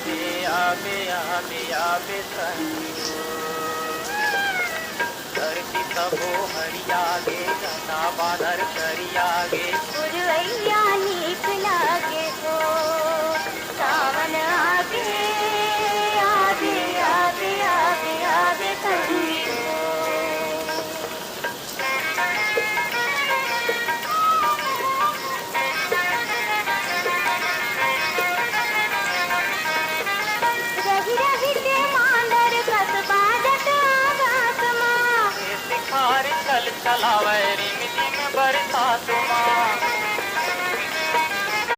आवे आवे आवे संजो। धरती सबो हरियागे घना बादर करियागे पुरवैया नीक लागे हो सावन आगे आगे आगे आगे आगे संजो। रही रही के मांदर कस बाजत आकाश माँ शिखार चल चलावे रे